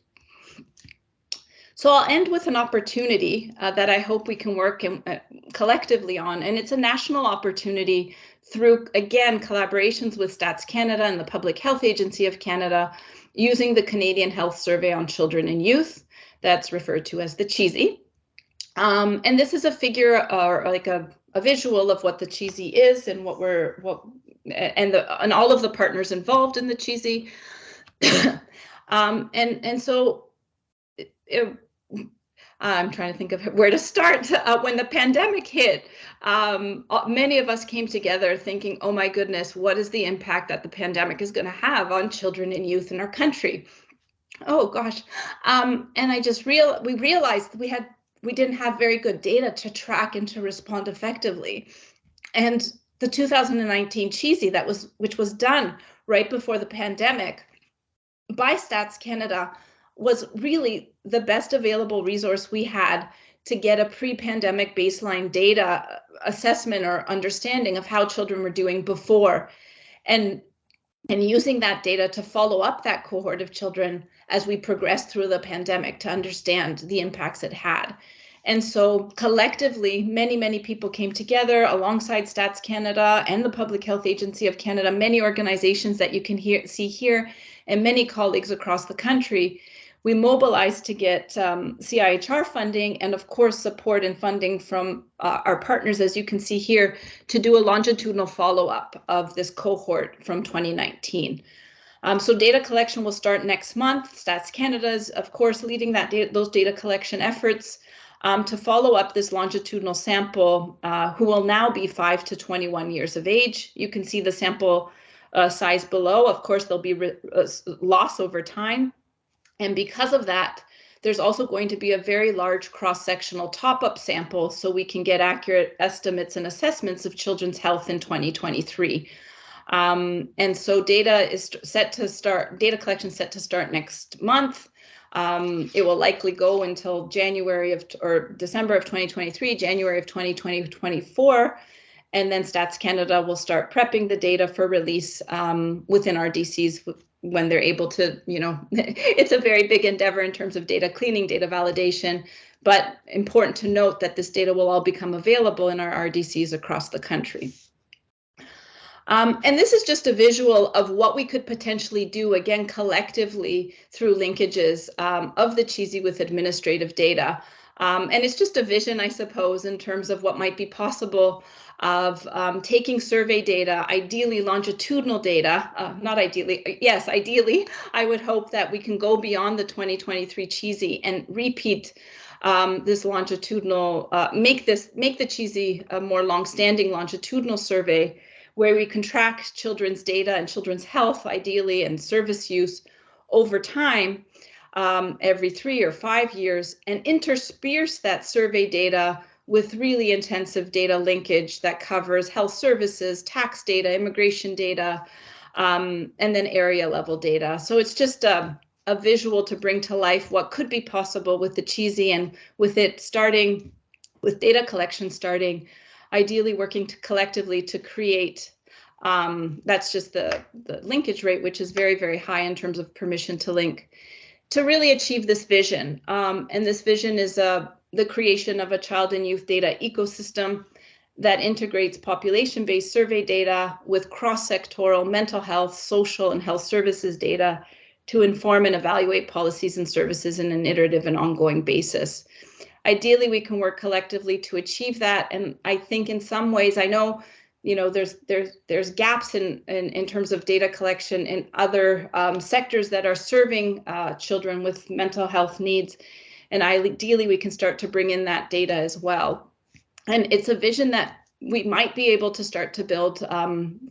So I'll end with an opportunity that I hope we can work collectively on, and it's a national opportunity through, again, collaborations with Stats Canada and the Public Health Agency of Canada, using the Canadian Health Survey on Children and Youth, that's referred to as the CHESY. And this is a figure or like a visual of what the CHESY is and and all of the partners involved in the CHESY. And so I'm trying to think of where to start. When the pandemic hit, many of us came together thinking, oh my goodness, what is the impact that the pandemic is going to have on children and youth in our country? Oh gosh. And we realized we didn't have very good data to track and to respond effectively. And the 2019 CHESY which was done right before the pandemic by Stats Canada was really the best available resource we had to get a pre-pandemic baseline data assessment or understanding of how children were doing before, and using that data to follow up that cohort of children as we progressed through the pandemic to understand the impacts it had. And so collectively, many people came together alongside Stats Canada and the Public Health Agency of Canada, many organizations that you can see here, and many colleagues across the country. We mobilized to get CIHR funding and, of course, support and funding from our partners, as you can see here, to do a longitudinal follow-up of this cohort from 2019. So data collection will start next month. Stats Canada is, of course, leading those data collection efforts to follow up this longitudinal sample, who will now be 5 to 21 years of age. You can see the sample size below. Of course, there'll be loss over time. And because of that, there's also going to be a very large cross-sectional top-up sample so we can get accurate estimates and assessments of children's health in 2023. And so data collection set to start next month. It will likely go until December of 2023, January of 2024. And then Stats Canada will start prepping the data for release within our DCs when they're able to, it's a very big endeavor in terms of data cleaning, data validation, But important to note that this data will all become available in our RDCs across the country. And this is just a visual of what we could potentially do, again, collectively through linkages of the CHEESI with administrative data. And it's just a vision, I suppose, in terms of what might be possible of taking survey data, ideally longitudinal data, not ideally, yes, ideally, I would hope that we can go beyond the 2023 CHEESI and repeat this longitudinal, make the CHEESI a more long-standing longitudinal survey where we can track children's data and children's health, ideally, and service use over time, every 3 or 5 years, and intersperse that survey data with really intensive data linkage that covers health services, tax data, immigration data, and then area level data. So it's just a visual to bring to life what could be possible with the CHEESI, and with it starting, with data collection starting, ideally working collectively to create, that's just the linkage rate, which is very, very high in terms of permission to link, to really achieve this vision. And this vision is the creation of a child and youth data ecosystem that integrates population-based survey data with cross-sectoral mental health, social, and health services data to inform and evaluate policies and services in an iterative and ongoing basis. Ideally, we can work collectively to achieve that. And I think in some ways, I know, you know, there's gaps in terms of data collection in other sectors that are serving children with mental health needs. And ideally, we can start to bring in that data as well. And it's a vision that we might be able to start to build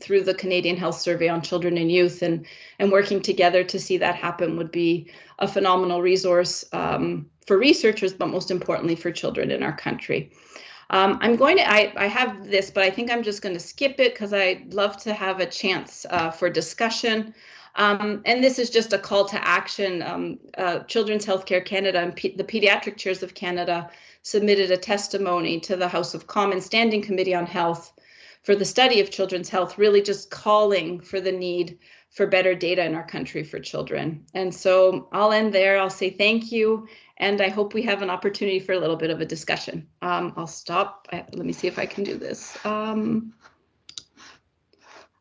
through the Canadian Health Survey on Children and Youth, and working together to see that happen would be a phenomenal resource for researchers, but most importantly for children in our country. I'm going to, I have this, but I think I'm just going to skip it because I'd love to have a chance for discussion. And this is just a call to action. Children's Healthcare Canada and the Pediatric Chairs of Canada submitted a testimony to the House of Commons Standing Committee on Health for the study of children's health, really just calling for the need for better data in our country for children. And so I'll end there. I'll say thank you, and I hope we have an opportunity for a little bit of a discussion. I'll stop. Let me see if I can do this. Are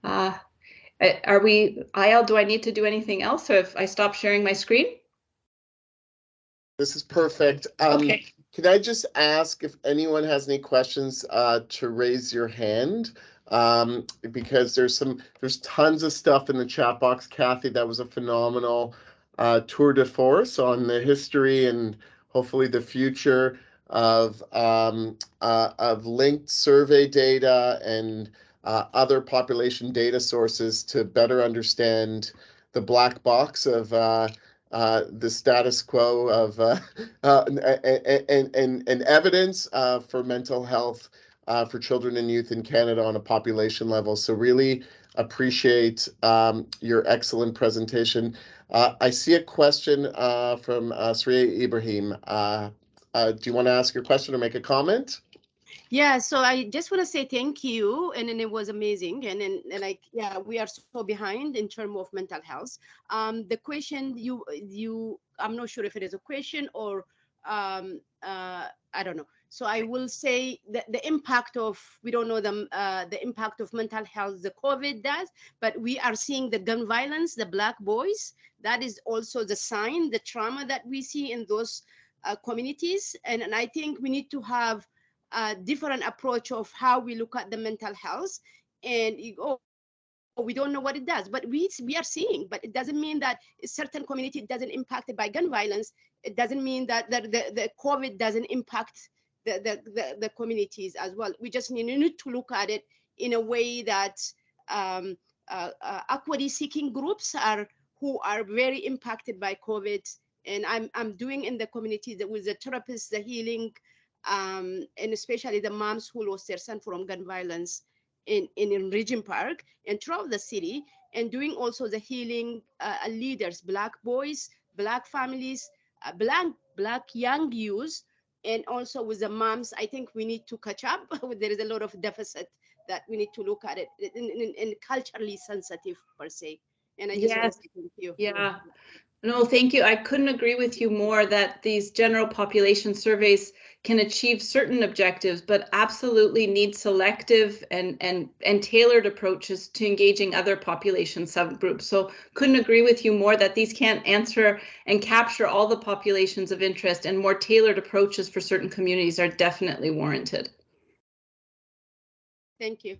we, Ayel, do I need to do anything else, or if I stop sharing my screen? This is perfect. Okay. Can I just ask if anyone has any questions to raise your hand? Because there's tons of stuff in the chat box. Kathy, that was a phenomenal tour de force on the history and hopefully the future of linked survey data and other population data sources to better understand the black box of the status quo of and evidence for mental health for children and youth in Canada on a population level. So really appreciate your excellent presentation. I see a question from Sriya Ibrahim. Do you want to ask your question or make a comment? Yeah, so I just want to say thank you, and it was amazing, and like, yeah, we are so behind in terms of mental health. The question you I'm not sure if it is a question or I don't know. So I will say that the impact of, we don't know the impact of mental health the COVID does, but we are seeing the gun violence, the Black boys. That is also the sign, the trauma that we see in those communities, and I think we need to have a different approach of how we look at the mental health. And we don't know what it does, but we are seeing, but it doesn't mean that a certain community doesn't impacted by gun violence. It doesn't mean that the COVID doesn't impact the communities as well. We just need to look at it in a way that equity seeking groups who are very impacted by COVID. And I'm doing in the community with the therapists, the healing, and especially the moms who lost their son from gun violence in Regent Park and throughout the city, and doing also the healing leaders, Black boys, Black families, Black young youth, and also with the moms. I think we need to catch up. There is a lot of deficit that we need to look at it in culturally sensitive per se. And I just want to say thank you. Yeah. No, thank you. I couldn't agree with you more that these general population surveys can achieve certain objectives, but absolutely need selective and tailored approaches to engaging other population subgroups. So couldn't agree with you more that these can't answer and capture all the populations of interest, and more tailored approaches for certain communities are definitely warranted. Thank you.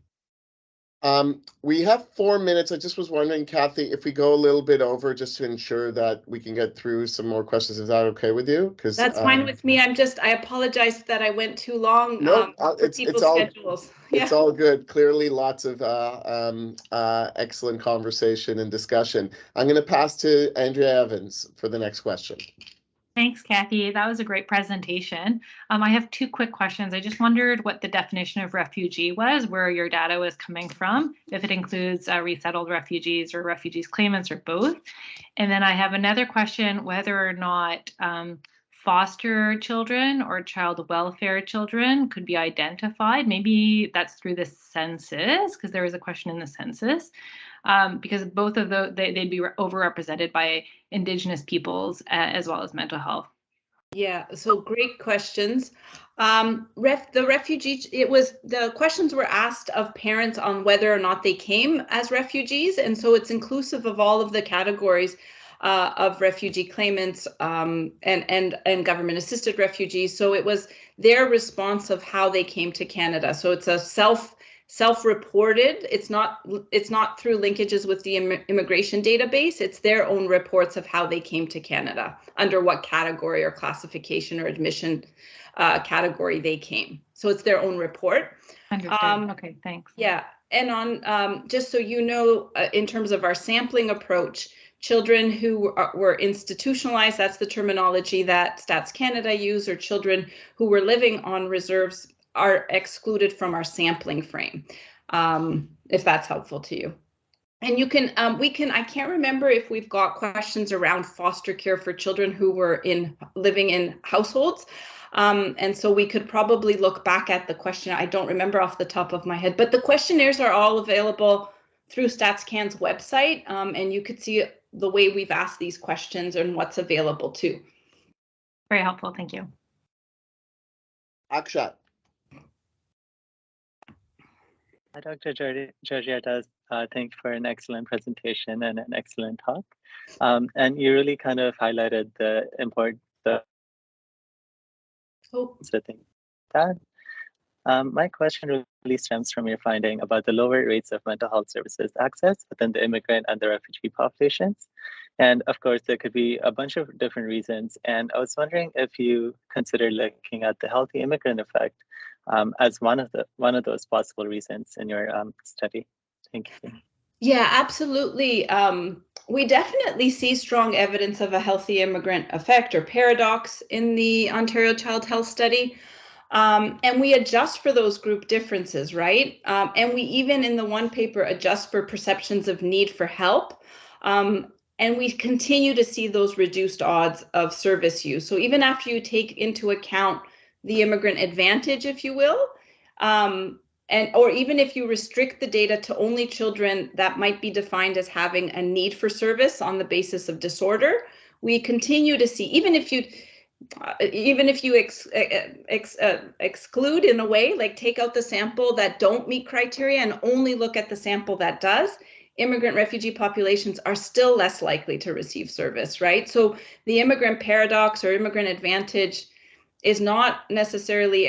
We have 4 minutes. I just was wondering, Kathy, if we go a little bit over just to ensure that we can get through some more questions. Is that okay with you? Because that's fine with me. I apologize that I went too long. No, for people's schedules. It's all good. Clearly, lots of excellent conversation and discussion. I'm going to pass to Andrea Evans for the next question. Thanks, Kathy. That was a great presentation. I have 2 quick questions. I just wondered what the definition of refugee was, where your data was coming from, if it includes resettled refugees or refugees claimants or both. And then I have another question, whether or not foster children or child welfare children could be identified. Maybe that's through the census, because there was a question in the census. Because both of those, they'd be overrepresented by Indigenous peoples as well as mental health. Yeah, so great questions. The refugees, the questions were asked of parents on whether or not they came as refugees, and so it's inclusive of all of the categories of refugee claimants and government-assisted refugees. So it was their response of how they came to Canada. So it's a self-reported. It's not through linkages with the immigration database. It's their own reports of how they came to Canada, under what category or classification or admission category they came. So it's their own report. Understood. Okay, thanks. Yeah, and on just so you know, in terms of our sampling approach, children who were institutionalized, that's the terminology that Stats Canada use, or children who were living on reserves are excluded from our sampling frame, if that's helpful to you. And you can, I can't remember if we've got questions around foster care for children who were living in households. And so we could probably look back at the question. I don't remember off the top of my head, but the questionnaires are all available through StatsCan's website. And you could see the way we've asked these questions and what's available too. Very helpful, thank you. Akshat. Hi, Dr. Georgiades. Thank you for an excellent presentation and an excellent talk. And you really kind of highlighted the importance of that. My question really stems from your finding about the lower rates of mental health services access within the immigrant and the refugee populations. And of course, there could be a bunch of different reasons. And I was wondering if you consider looking at the healthy immigrant effect as one of those possible reasons in your study. Thank you. Yeah, absolutely. We definitely see strong evidence of a healthy immigrant effect or paradox in the Ontario Child Health Study. And we adjust for those group differences, right? And we even in the one paper adjust for perceptions of need for help. And we continue to see those reduced odds of service use. So even after you take into account the immigrant advantage, if you will, or even if you restrict the data to only children that might be defined as having a need for service on the basis of disorder, we continue to see, even if you exclude in a way, like take out the sample that don't meet criteria and only look at the sample that does, immigrant refugee populations are still less likely to receive service, right? So the immigrant paradox or immigrant advantage is not necessarily,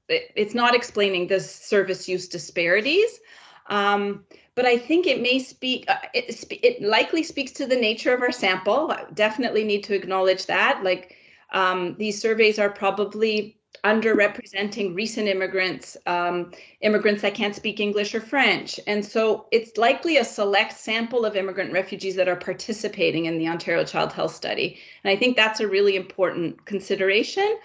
it's not explaining the service use disparities. But I think it may speak, it likely speaks to the nature of our sample. I definitely need to acknowledge that. Like these surveys are probably underrepresenting recent immigrants, immigrants that can't speak English or French. And so it's likely a select sample of immigrant refugees that are participating in the Ontario Child Health Study. And I think that's a really important consideration.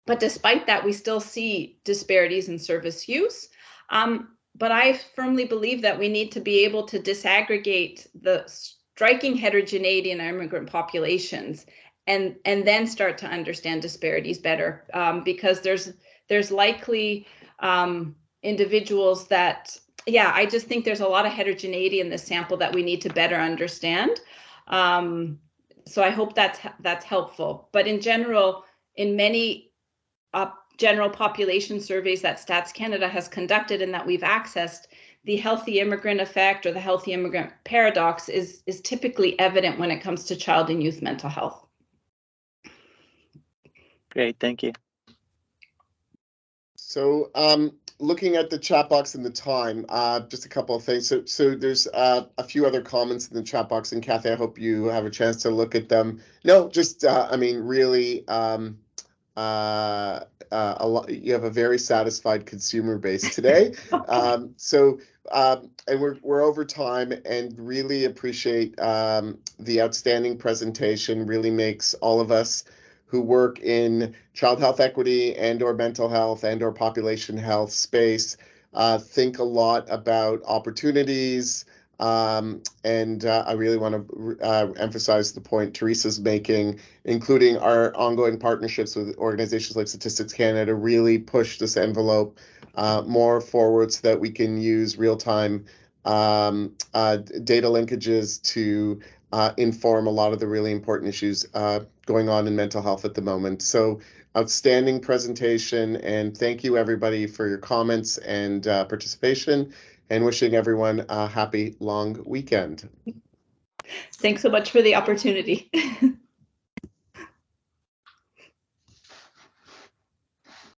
But despite that, we still see disparities in service use. But I firmly believe that we need to be able to disaggregate the striking heterogeneity in our immigrant populations and then start to understand disparities better, because there's likely individuals that, yeah, I just think there's a lot of heterogeneity in this sample that we need to better understand. So I hope that's helpful. But in general, in many general population surveys that Stats Canada has conducted and that we've accessed, the healthy immigrant effect or the healthy immigrant paradox is typically evident when it comes to child and youth mental health. Great, thank you. So looking at the chat box and the time, just a couple of things. So there's a few other comments in the chat box, and Kathy, I hope you have a chance to look at them. No, just I mean, really, a lot, you have a very satisfied consumer base today. And we're over time, and really appreciate the outstanding presentation. Really makes all of us who work in child health equity and or mental health and or population health space think a lot about opportunities. And I really want to emphasize the point Teresa's making, including our ongoing partnerships with organizations like Statistics Canada, really push this envelope more forward so that we can use real-time data linkages to inform a lot of the really important issues going on in mental health at the moment. So outstanding presentation, and thank you everybody for your comments and participation, and wishing everyone a happy long weekend. Thanks so much for the opportunity.